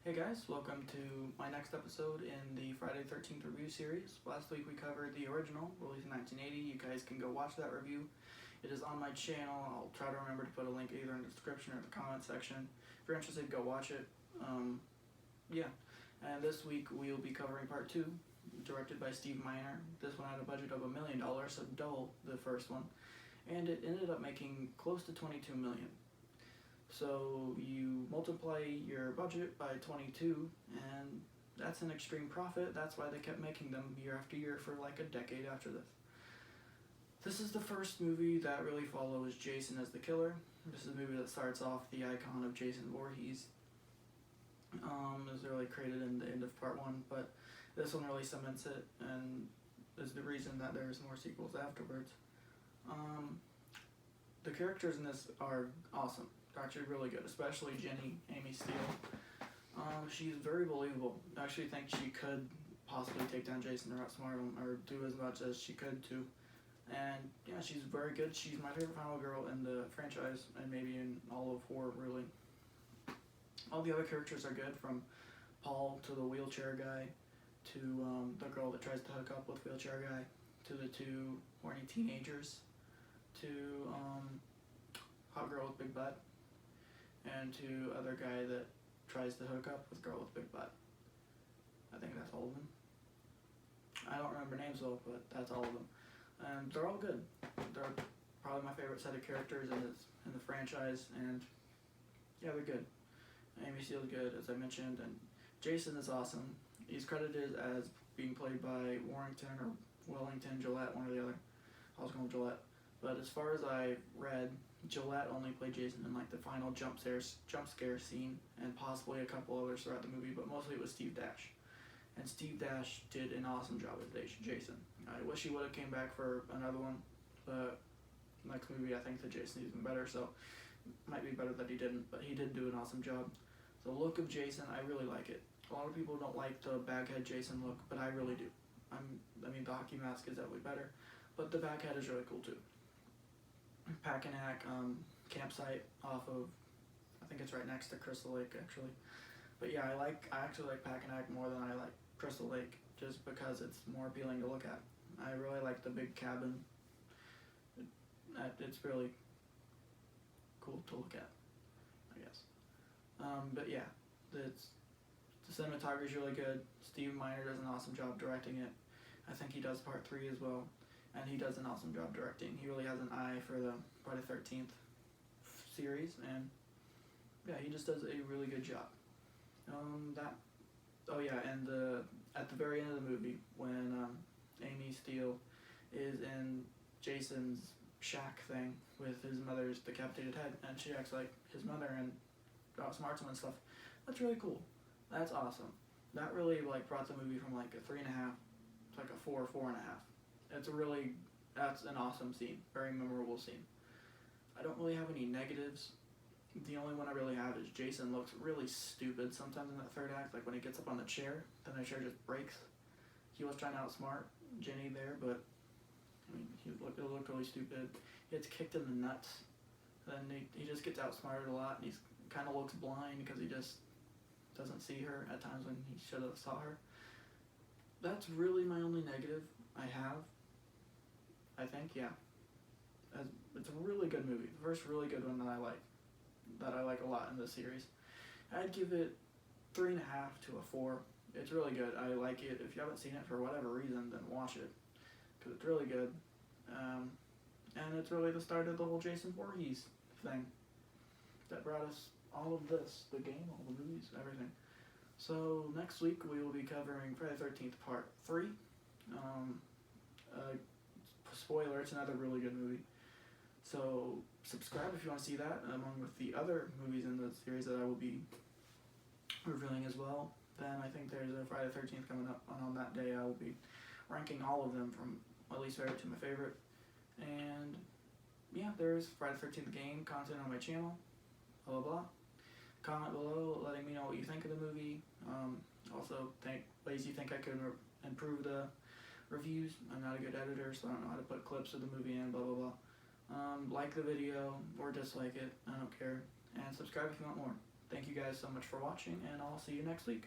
Hey guys, welcome to my next episode in the Friday the 13th review series. Last week we covered the original, released in 1980. You guys can go watch that review. It is on my channel. I'll try to remember to put a link either in the description or the comment section. If you're interested, go watch it. Yeah. And this week we'll be covering part 2, directed by Steve Miner. This one had a budget of $1 million, so double the first one. And it ended up making close to $22 million. So you multiply your budget by 22, and that's an extreme profit. That's why they kept making them year after year for like a decade after this. This is the first movie that really follows Jason as the killer. This is a movie that starts off the icon of Jason Voorhees. It was really created in the end of part 1, but this one really cements it and is the reason that there's more sequels afterwards. The characters in this are awesome. They're actually really good, especially Jenny, Amy Steele. She's very believable. I actually think she could possibly take down Jason or outsmart him or do as much as she could too. And yeah, she's very good. She's my favorite final girl in the franchise and maybe in all of horror, really. All the other characters are good, from Paul to the wheelchair guy to the girl that tries to hook up with wheelchair guy to the two horny teenagers to hot girl with big butt and to other guy that tries to hook up with girl with big butt. I think that's all of them. I don't remember names though, but that's all of them. And they're all good. They're probably my favorite set of characters in the franchise, and yeah, they're good. Amy Steele's good, as I mentioned, and Jason is awesome. He's credited as being played by Warrington or Wellington Gillette, one or the other. I was going with Gillette. But as far as I read, Gillette only played Jason in like the final jump scare scene and possibly a couple others throughout the movie, but mostly it was Steve Dash. And Steve Dash did an awesome job as Jason. I wish he would have came back for another one, but next movie I think that Jason is even better, so it might be better that he didn't, but he did do an awesome job. The look of Jason, I really like it. A lot of people don't like the baghead Jason look, but I really do. I mean, the hockey mask is definitely better, but the baghead is really cool too. Packanack campsite off of, I think it's right next to Crystal Lake actually. But yeah, I actually like Packanack more than I like Crystal Lake, just because it's more appealing to look at. I really like the big cabin. It's really cool to look at, I guess. But yeah, the cinematography is really good. Steve Miner does an awesome job directing it. I think he does part 3 as well. And he does an awesome job directing. He really has an eye for the Friday the 13th series, and yeah, he just does a really good job. And at the very end of the movie, when Amy Steele is in Jason's shack thing with his mother's decapitated head, and she acts like his mother and outsmarts him and stuff, that's really cool. That's awesome. That really like brought the movie from like a 3.5 to like a 4.5. That's an awesome scene, very memorable scene. I don't really have any negatives. The only one I really have is Jason looks really stupid sometimes in that third act, like when he gets up on the chair, then the chair just breaks. He was trying to outsmart Jenny there, but I mean, it looked really stupid. He gets kicked in the nuts, then he just gets outsmarted a lot, and he kind of looks blind because he just doesn't see her at times when he should have saw her. That's really my only negative I have. I think, yeah. It's a really good movie. The first really good one that I like a lot in this series. I'd give it 3.5 to a 4. It's really good. I like it. If you haven't seen it for whatever reason, then watch it, because it's really good. And it's really the start of the whole Jason Voorhees thing that brought us all of this, the game, all the movies, everything. So next week we will be covering Friday the 13th Part 3. Spoiler, it's another really good movie. So subscribe if you want to see that, along with the other movies in the series that I will be reviewing as well. Then I think there's a Friday the 13th coming up, and on that day I will be ranking all of them from my least favorite to my favorite. And yeah, there's Friday the 13th game content on my channel, blah blah blah. Comment below letting me know what you think of the movie. Also, ways you think I could improve the reviews. I'm not a good editor, so I don't know how to put clips of the movie in, blah blah blah. Like the video or dislike it, I don't care. And subscribe if you want more. Thank you guys so much for watching, and I'll see you next week.